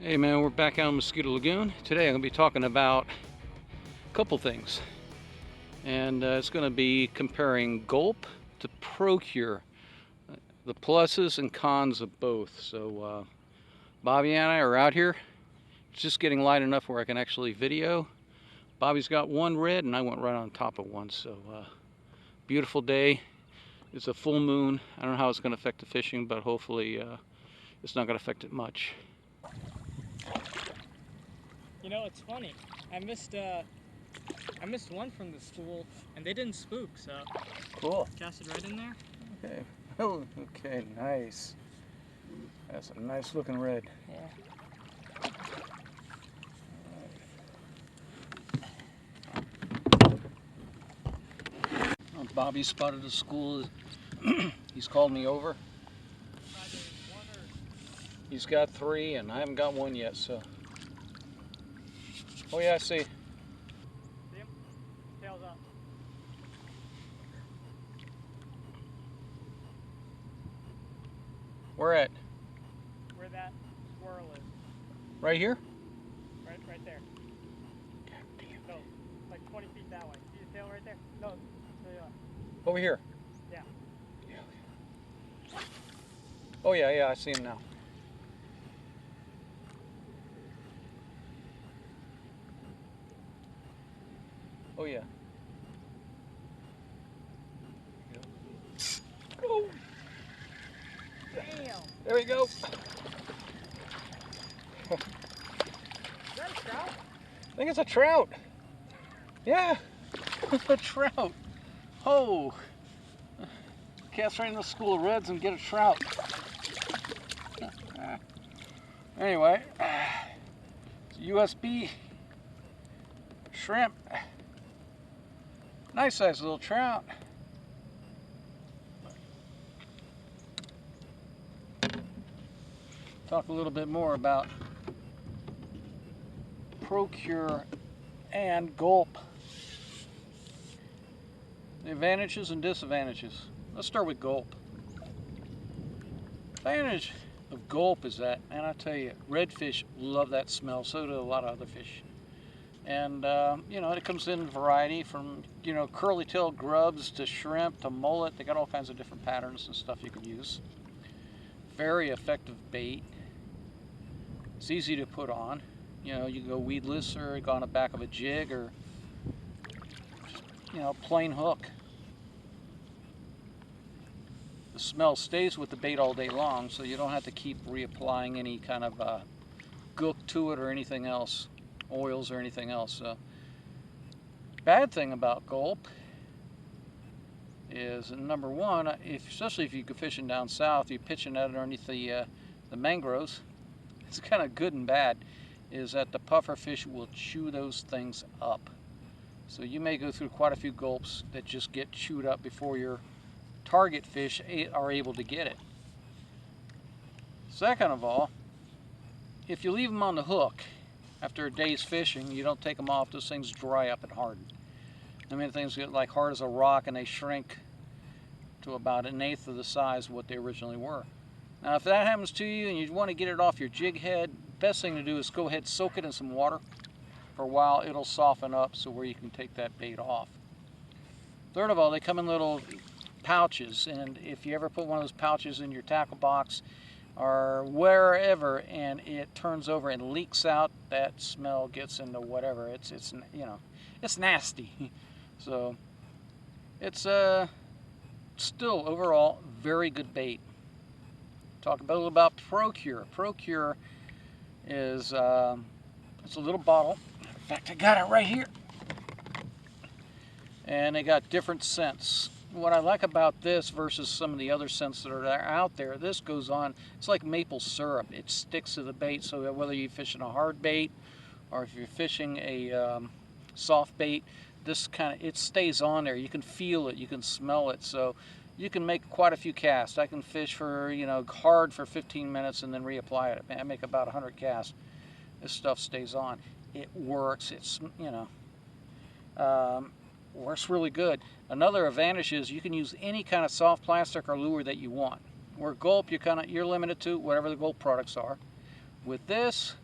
Hey man, we're back out in Mosquito Lagoon. Today I'm going to be talking about a couple things. And it's going to be comparing Gulp to Procure. The pluses and cons of both. So Bobby and I are out here. It's just getting light enough where I can actually video. Bobby's got one red and I went right on top of one. So beautiful day. It's a full moon. I don't know how it's going to affect the fishing, but hopefully it's not going to affect it much. You know, it's funny. I missed one from the school, and they didn't spook, so Cool. cast it right in there. Okay. Oh, okay, nice. That's a nice looking red. Yeah. Bobby spotted a school. He's called me over. He's got 3, and I haven't got one yet. So. Oh yeah, I see. See him? Tails up. Where at? Where that swirl is. Right here? Right there. God damn. No, like 20 feet that way. See his tail right there? No, Over here. Yeah. Oh yeah, I see him now. Oh yeah. Oh. Damn. There we go. Is that a trout? I think it's a trout. Yeah, a trout. Oh. Cast right in the school of reds and get a trout. Anyway, USB shrimp. Nice sized little trout. Talk a little bit more about Procure and Gulp. The advantages and disadvantages. Let's start with Gulp. Advantage of Gulp is that, and I tell you, redfish love that smell. So do a lot of other fish. And you know, it comes in variety from, you know, curly-tailed grubs to shrimp to mullet. They got all kinds of different patterns and stuff you can use. Very effective bait. It's easy to put on. You know, you can go weedless or go on the back of a jig or just, you know, plain hook. The smell stays with the bait all day long, so you don't have to keep reapplying any kind of gook to it or anything else, oils or anything else. So, bad thing about Gulp is, number one, especially if you're fishing down south, you're pitching out underneath the mangroves. It's kind of good and bad, is that the puffer fish will chew those things up. So you may go through quite a few gulps that just get chewed up before your target fish are able to get it. Second of all, if you leave them on the hook after a day's fishing, you don't take them off, those things dry up and harden. I mean, things get like hard as a rock and they shrink to about 1/8 of the size of what they originally were. Now, if that happens to you and you want to get it off your jig head, best thing to do is go ahead, soak it in some water for a while. It'll soften up so where you can take that bait off. Third of all, they come in little pouches, and if you ever put one of those pouches in your tackle box or wherever and it turns over and leaks out, that smell gets into whatever. It's you know, it's nasty. So it's still overall very good bait. Talk a little about Procure. Procure is it's a little bottle. In fact, I got it right here. And they got different scents. What I like about this versus some of the other scents that are out there, this goes on, it's like maple syrup. It sticks to the bait, so that whether you're fishing a hard bait or if you're fishing a soft bait, this it stays on there. You can feel it, you can smell it, so you can make quite a few casts. I can fish for, you know, hard for 15 minutes and then reapply it. I make about 100 casts. This stuff stays on. It works. It's, you know, works really good. Another advantage is you can use any kind of soft plastic or lure that you want. Where Gulp, you're limited to whatever the Gulp products are. With this,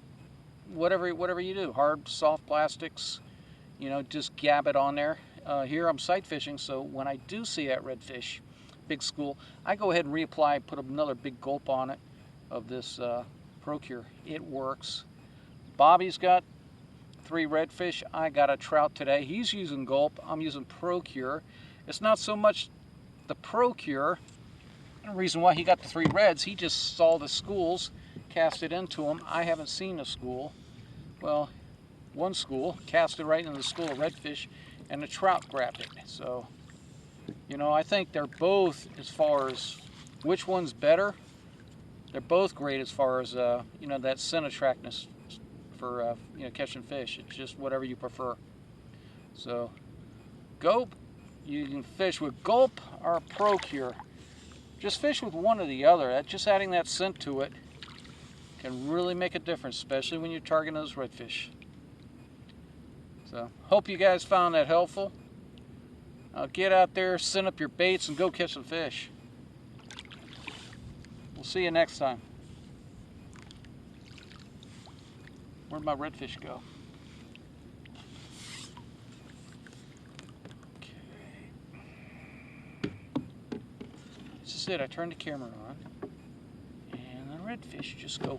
whatever you do, hard, soft plastics, you know, just gab it on there. Here I'm sight fishing, so when I do see that redfish, big school, I go ahead and reapply, put another big gulp on it of this Procure. It works. Bobby's got 3 redfish. I got a trout today. He's using Gulp. I'm using Procure. It's not so much the Procure. The reason why he got the 3 reds, he just saw the schools, cast it into them. I haven't seen a school. Well, one school, cast it right into the school of redfish, and the trout grabbed it. So, you know, I think they're both, as far as which one's better, they're both great as far as, you know, that scent attractiveness for, you know, catching fish. It's just whatever you prefer. So, Gulp, you can fish with Gulp or Procure. Just fish with one or the other. Just adding that scent to it can really make a difference, especially when you're targeting those redfish. So, hope you guys found that helpful. Get out there, send up your baits, and go catch some fish. We'll see you next time. Where'd my redfish go? Okay. This is it. I turned the camera on, and the redfish just go